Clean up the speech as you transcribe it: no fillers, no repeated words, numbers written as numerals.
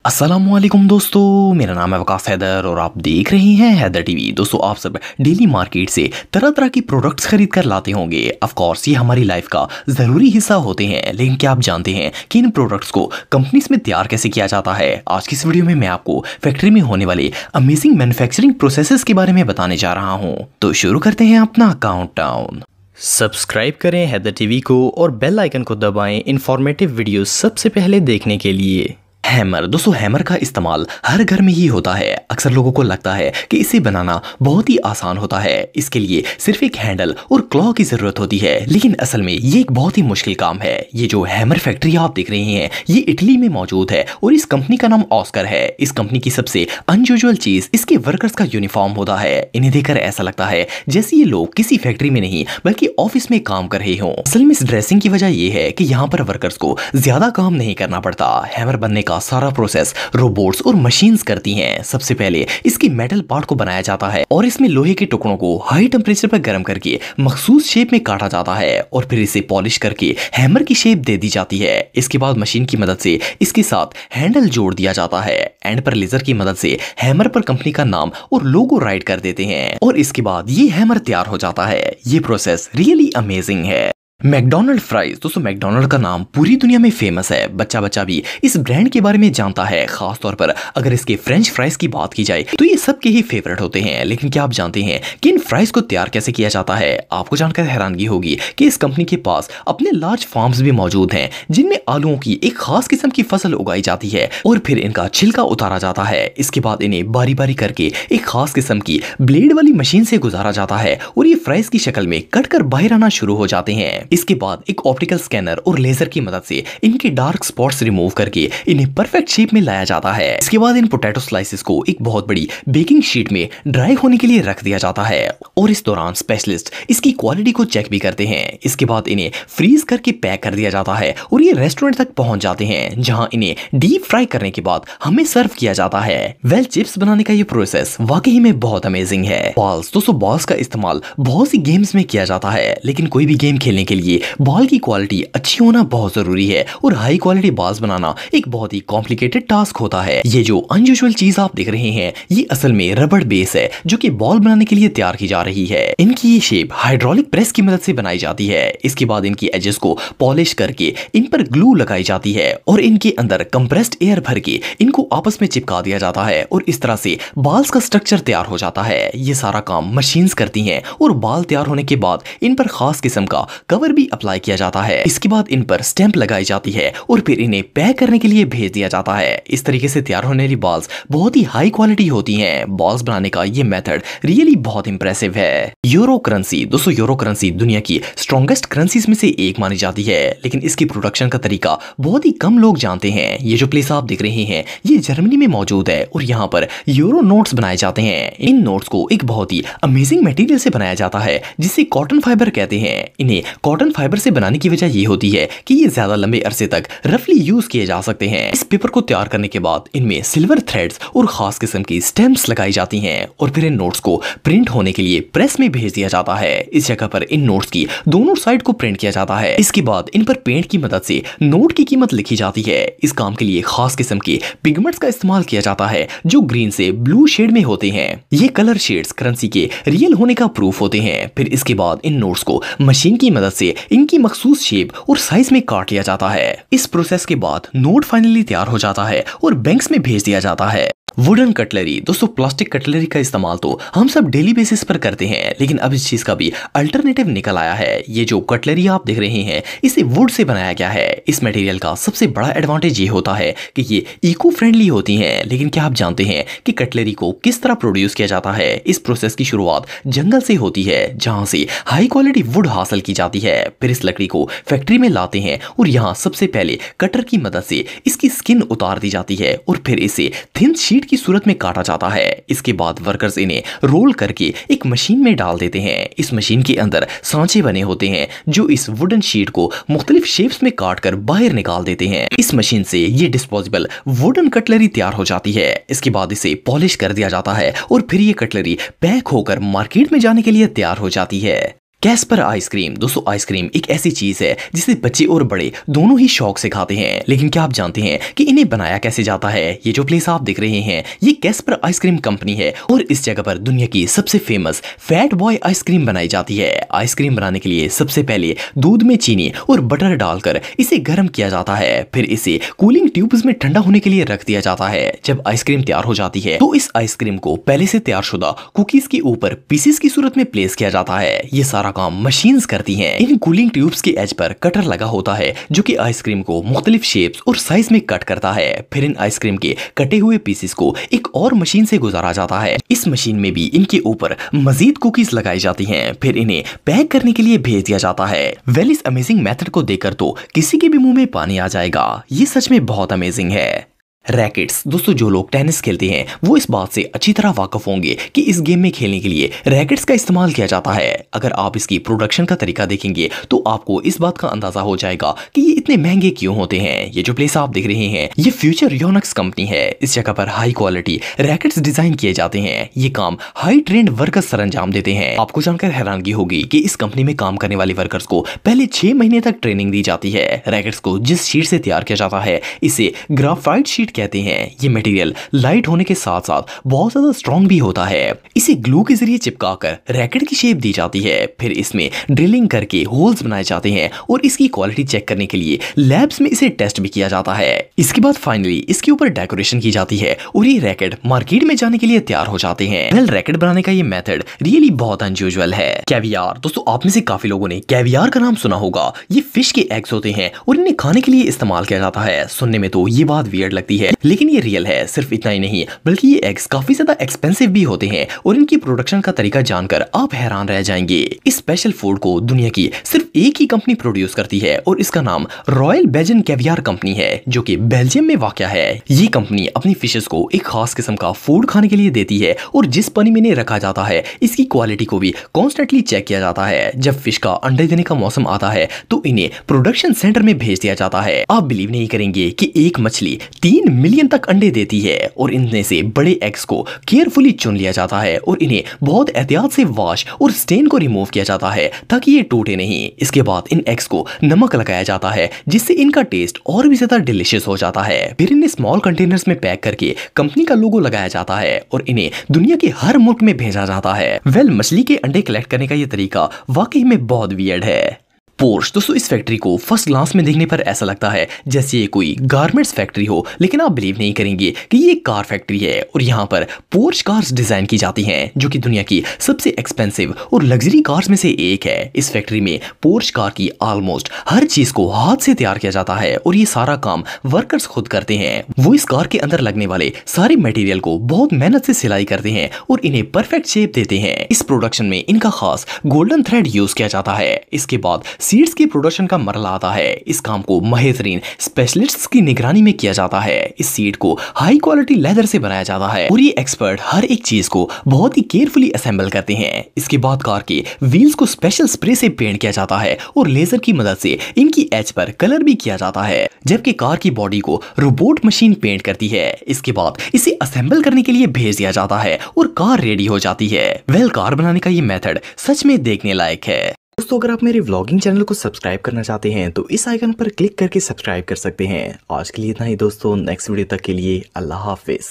अस्सलामुअलैकुम दोस्तों, मेरा नाम है वकास हैदर और आप देख रहे हैं हैदर टीवी। दोस्तों, आप सब डेली मार्केट से तरह तरह की प्रोडक्ट्स खरीद कर लाते होंगे। ऑफ कोर्स ये हमारी लाइफ का ज़रूरी हिस्सा होते हैं, लेकिन क्या आप जानते हैं कि इन प्रोडक्ट्स को कंपनीज में तैयार कैसे किया जाता है? आज की इस वीडियो में मैं आपको फैक्ट्री में होने वाले अमेजिंग मैन्युफैक्चरिंग प्रोसेसेस के बारे में बताने जा रहा हूँ। तो शुरू करते हैं अपना काउंटडाउन। सब्सक्राइब करें हैदर टीवी को और बेल आइकन को दबाएं इंफॉर्मेटिव वीडियो सबसे पहले देखने के लिए। हैमर, दोस्तों हैमर का इस्तेमाल हर घर में ही होता है। अक्सर लोगों को लगता है कि इसे बनाना बहुत ही आसान होता है। इसके लिए सिर्फ एक हैंडल और क्लॉ की जरूरत होती है, लेकिन असल में ये एक बहुत ही मुश्किल काम है। ये जो हैमर फैक्ट्री आप देख रहे हैं ये इटली में मौजूद है और इस कंपनी का नाम ऑस्कर है। इस कंपनी की सबसे अनयूजुअल चीज इसके वर्कर्स का यूनिफॉर्म होता है। इन्हें देखकर ऐसा लगता है जैसे ये लोग किसी फैक्ट्री में नहीं बल्कि ऑफिस में काम कर रहे हों। असल में इस ड्रेसिंग की वजह यह है कि यहाँ पर वर्कर्स को ज्यादा काम नहीं करना पड़ता। हैमर बनने का सारा प्रोसेस रोबोट्स और मशीन्स करती हैं। सबसे पहले इसकी मेटल पार्ट को बनाया जाता है और इसमें लोहे के टुकड़ों को हाई टेम्परेचर पर गर्म करके मखसूस शेप में काटा जाता है और फिर इसे पॉलिश करके हैमर की शेप दे दी जाती है। इसके बाद मशीन की मदद से इसके साथ हैंडल जोड़ दिया जाता है। एंड पर लेजर की मदद से हैमर पर कंपनी का नाम और लोगो राइट कर देते हैं और इसके बाद ये हैमर तैयार हो जाता है। ये प्रोसेस रियली अमेजिंग है। मैकडोनल्ड फ्राइज, दोस्तों मैकडोनल्ड का नाम पूरी दुनिया में फेमस है। बच्चा बच्चा भी इस ब्रांड के बारे में जानता है। खास तौर पर अगर इसके फ्रेंच फ्राइज की बात की जाए तो ये सबके ही फेवरेट होते हैं। लेकिन क्या आप जानते हैं कि इन फ्राइज को तैयार कैसे किया जाता है? आपको जानकर हैरानगी होगी कि इस कंपनी के पास अपने लार्ज फार्म्स भी मौजूद हैं जिनमें आलूओं की एक खास किस्म की फसल उगाई जाती है और फिर इनका छिलका उतारा जाता है। इसके बाद इन्हें बारी बारी करके एक खास किस्म की ब्लेड वाली मशीन से गुजारा जाता है और ये फ्राइज की शक्ल में कट कर बाहर आना शुरू हो जाते हैं। इसके बाद एक ऑप्टिकल स्कैनर और लेजर की मदद से इनके डार्क स्पॉट्स रिमूव करके इन्हें परफेक्ट शेप में लाया जाता है। इसके बाद इन पोटैटो स्लाइसेस को एक बहुत बड़ी बेकिंग शीट में ड्राई होने के लिए रख दिया जाता है और इस दौरान स्पेशलिस्ट इसकी क्वालिटी को चेक भी करते हैं। इसके बाद इन्हें फ्रीज करके पैक कर दिया जाता है और ये रेस्टोरेंट तक पहुंच जाते हैं जहां इन्हें डीप फ्राई करने के बाद हमें सर्व किया जाता है। चिप्स बनाने का ये प्रोसेस वाकई में बहुत अमेजिंग है। बॉल्स, दोस्तों बॉल्स का इस्तेमाल बहुत सी गेम्स में किया जाता है, लेकिन कोई भी गेम खेलने के लिए बॉल की क्वालिटी अच्छी होना बहुत जरूरी है और हाई क्वालिटी बॉल्स बनाना एक बहुत ही कॉम्प्लिकेटेड टास्क होता है। ये जो अनयूजुअल चीज आप देख रहे हैं ये असल में रबड़ बेस है जो कि बॉल बनाने के लिए तैयार की जा रही है। इनकी ये शेप हाइड्रोलिक प्रेस की मदद से बनाई जाती है। इसके बाद इनकी एजेस को पॉलिश करके इन पर ग्लू लगाई जाती है और इनके अंदर कंप्रेस्ड एयर भर के इनको आपस में चिपका दिया जाता है और इस तरह से बॉल्स का स्ट्रक्चर तैयार हो जाता है। ये सारा काम मशीन्स करती हैं और बॉल तैयार होने के बाद इन पर खास किस्म का कवर भी अप्लाई किया जाता है। इसके बाद इन पर स्टैंप लगाई जाती है और फिर इन्हें पैक करने के लिए भेज दिया जाता है। इस तरीके से तैयार होने वाली बॉल्स बहुत ही हाई क्वालिटी होती हैं। बॉल्स बनाने का ये मेथड रियली बहुत इंप्रेसिव है। यूरो करेंसी, दोस्तों यूरो करेंसी दुनिया की स्ट्रॉन्गेस्ट करेंसीज में से एक मानी जाती है, लेकिन इसकी प्रोडक्शन का तरीका बहुत ही कम लोग जानते हैं। ये जो प्लेस आप देख रहे हैं ये जर्मनी में मौजूद है और यहाँ पर यूरो नोट्स बनाए जाते हैं। इन नोट्स को एक बहुत ही अमेजिंग मटेरियल से बनाया जाता है जिसे कॉटन फाइबर कहते हैं। इन्हें कॉटन फाइबर से बनाने की वजह ये होती है कि ये ज्यादा लंबे अरसे तक रफली यूज किए जा सकते हैं। इस पेपर को तैयार करने के बाद इनमें सिल्वर थ्रेड्स और खास किस्म की स्टैम्प्स लगाई जाती हैं और फिर इन नोट्स को प्रिंट होने के लिए प्रेस में भेज दिया जाता है। इस जगह पर इन नोट्स की दोनों साइड को प्रिंट किया जाता है। इसके बाद इन पर पेंट की मदद से नोट की कीमत लिखी जाती है। इस काम के लिए खास किस्म के पिगमेंट्स का इस्तेमाल किया जाता है जो ग्रीन से ब्लू शेड में होते हैं। ये कलर शेड्स करेंसी के रियल होने का प्रूफ होते हैं। फिर इसके बाद इन नोट्स को मशीन की मदद से इनकी मखसूस शेप और साइज में काट लिया जाता है। इस प्रोसेस के बाद नोट फाइनली तैयार हो जाता है और बैंक्स में भेज दिया जाता है। वुडन कटलरी, दोस्तों प्लास्टिक कटलरी का इस्तेमाल तो हम सब डेली बेसिस पर करते हैं, लेकिन अब इस चीज का भी अल्टरनेटिव निकल आया है। ये जो कटलरी आप देख रहे हैं इसे वुड से बनाया गया है। इस मटेरियल का सबसे बड़ा एडवांटेज ये होता है कि ये इको फ्रेंडली होती हैं। लेकिन क्या आप जानते हैं कि कटलरी को किस तरह प्रोड्यूस किया जाता है? इस प्रोसेस की शुरुआत जंगल से होती है जहां से हाई क्वालिटी वुड हासिल की जाती है। फिर इस लकड़ी को फैक्ट्री में लाते हैं और यहाँ सबसे पहले कटर की मदद से इसकी स्किन उतार दी जाती है और फिर इसे थिन शीट की सूरत में काटा जाता है। इसके बाद वर्कर्स इन्हें रोल करके एक मशीन में डाल देते हैं। इस मशीन के अंदर सांचे बने होते हैं जो इस वुडन शीट को मुख्तलिफ शेप्स में काट कर बाहर निकाल देते हैं। इस मशीन से ये डिस्पोजेबल वुडन कटलरी तैयार हो जाती है। इसके बाद इसे पॉलिश कर दिया जाता है और फिर ये कटलरी पैक होकर मार्केट में जाने के लिए तैयार हो जाती है। Caspar ice cream. दोस्तों आइसक्रीम एक ऐसी चीज है जिसे बच्चे और बड़े दोनों ही शौक से खाते हैं, लेकिन क्या आप जानते हैं कि इन्हें बनाया कैसे जाता है? ये जो प्लेस आप देख रहे हैं ये कैस्पर आइसक्रीम कंपनी है और इस जगह पर दुनिया की सबसे फेमस फैट बॉय आइसक्रीम बनाई जाती है। आइसक्रीम बनाने के लिए सबसे पहले दूध में चीनी और बटर डालकर इसे गर्म किया जाता है, फिर इसे कूलिंग ट्यूब्स में ठंडा होने के लिए रख दिया जाता है। जब आइसक्रीम तैयार हो जाती है तो इस आइसक्रीम को पहले से तैयारशुदा कुकीज के ऊपर पीसेस की सूरत में प्लेस किया जाता है। ये सारा काम मशीन्स करती हैं। इन कूलिंग ट्यूब्स के एज पर कटर लगा होता है जो कि आइसक्रीम को मुख्तलिफ शेप्स और साइज में कट करता है। फिर इन आइसक्रीम के कटे हुए पीसेस को एक और मशीन से गुजारा जाता है। इस मशीन में भी इनके ऊपर मजीद कुकीज लगाई जाती हैं, फिर इन्हें पैक करने के लिए भेज दिया जाता है। वेल इस अमेजिंग मेथड को देखकर तो किसी के भी मुंह में पानी आ जाएगा। ये सच में बहुत अमेजिंग है। रैकेट्स। दोस्तों जो लोग टेनिस खेलते हैं वो इस बात से अच्छी तरह वाकिफ होंगे कि इस गेम में खेलने के लिए रैकेट्स का इस्तेमाल किया जाता है। अगर आप इसकी प्रोडक्शन का तरीका देखेंगे तो आपको इस बात का अंदाजा हो जाएगा कि ये इतने महंगे क्यों होते हैं। ये जो प्लेस आप देख रहे हैं ये फ्यूचर योनिक्स कंपनी है। इस जगह पर हाई क्वालिटी रैकेट्स डिजाइन किए जाते हैं। ये काम हाई ट्रेंड वर्कर्स सरंजाम देते हैं। आपको जानकर हैरानगी होगी कि इस कंपनी में काम करने वाले वर्कर्स को पहले 6 महीने तक ट्रेनिंग दी जाती है। रैकेट्स को जिस शीट से तैयार किया जाता है इसे ग्राफाइट शीट कहते हैं। ये मटेरियल लाइट होने के साथ साथ बहुत ज्यादा स्ट्रॉन्ग भी होता है। इसे ग्लू के जरिए चिपकाकर रैकेट की शेप दी जाती है, फिर इसमें ड्रिलिंग करके होल्स बनाए जाते हैं और इसकी क्वालिटी चेक करने के लिए लैब्स में इसे टेस्ट भी किया जाता है। इसके बाद फाइनली इसके ऊपर डेकोरेशन की जाती है और ये रैकेट मार्केट में जाने के लिए तैयार हो जाते हैं। वेल रैकेट बनाने का ये मेथड रियली बहुत अनयूजुअल है। कैवियार। दोस्तों आप में से काफी लोगों ने कैवियार का नाम सुना होगा। ये फिश के एग्स होते हैं और इन्हें खाने के लिए इस्तेमाल किया जाता है। सुनने में तो ये बात वियर्ड लगती है लेकिन ये रियल है। सिर्फ इतना ही नहीं बल्कि ये एग्स काफी ज्यादा एक्सपेंसिव भी होते हैं और इनकी प्रोडक्शन का तरीका जानकर आप हैरान रह जाएंगे। इस स्पेशल फूड को दुनिया की सिर्फ एक ही कंपनी प्रोड्यूस करती है और इसका नाम रॉयल बेल्जियन कैवियार कंपनी है जो कि बेल्जियम में वाक़या है। ये कंपनी अपनी फिशेस को एक खास किस्म का फूड खाने के लिए देती है और जिस पानी में इन्हें रखा जाता है इसकी क्वालिटी को भी कॉन्स्टेंटली चेक किया जाता है। जब फिश का अंडे देने का मौसम आता है तो इन्हें प्रोडक्शन सेंटर में भेज दिया जाता है। आप बिलीव नहीं करेंगे कि एक मछली 3 मिलियन तक अंडे देती है और इनमें से बड़े एग्स को केयरफुली चुन लिया जाता है और इन्हें बहुत एहतियात से वॉश और स्टेन को रिमूव किया जाता है ताकि ये टूटे नहीं। इसके बाद इन एग्स को नमक लगाया जाता है जिससे इनका टेस्ट और भी ज्यादा डिलीशियस हो जाता है। फिर इन्हें स्मॉल कंटेनर्स में पैक करके कंपनी का लोगो लगाया जाता है और इन्हें दुनिया के हर मुल्क में भेजा जाता है। वेल मछली के अंडे कलेक्ट करने का ये तरीका वाकई में बहुत वियर्ड है। पोर्श। दोस्तों इस फैक्ट्री को फर्स्ट ग्लांस में देखने पर ऐसा लगता है जैसे ये कोई गारमेंट्स फैक्ट्री हो, लेकिन आप बिलीव नहीं करेंगे कि ये एक कार फैक्ट्री है और यहाँ पर पोर्श कार्स डिजाइन की जाती हैं जो कि दुनिया की सबसे एक्सपेंसिव और लग्जरी कार्स में से एक है। इस फैक्ट्री में पोर्श कार की ऑलमोस्ट हर चीज को हाथ से तैयार किया जाता है और ये सारा काम वर्कर्स खुद करते हैं। वो इस कार के अंदर लगने वाले सारे मटेरियल को बहुत मेहनत से सिलाई करते हैं और इन्हें परफेक्ट शेप देते हैं। इस प्रोडक्शन में इनका खास गोल्डन थ्रेड यूज किया जाता है। इसके बाद सीड्स के प्रोडक्शन का मरला आता है। इस काम को माहिरीन स्पेशलिस्ट्स की निगरानी में किया जाता है। इस सीड को हाई क्वालिटी लेदर से बनाया जाता है और ये एक्सपर्ट हर एक चीज को बहुत ही केयरफुली असेंबल करते हैं। इसके बाद कार के व्हील्स को स्पेशल स्प्रे से पेंट किया जाता है और लेजर की मदद से इनकी एज पर कलर भी किया जाता है, जबकि कार की बॉडी को रोबोट मशीन पेंट करती है। इसके बाद इसे असेंबल करने के लिए भेज दिया जाता है और कार रेडी हो जाती है। वेल कार बनाने का ये मेथड सच में देखने लायक है। दोस्तों अगर आप मेरे व्लॉगिंग चैनल को सब्सक्राइब करना चाहते हैं तो इस आइकन पर क्लिक करके सब्सक्राइब कर सकते हैं। आज के लिए इतना ही दोस्तों, नेक्स्ट वीडियो तक के लिए अल्लाह हाफिज।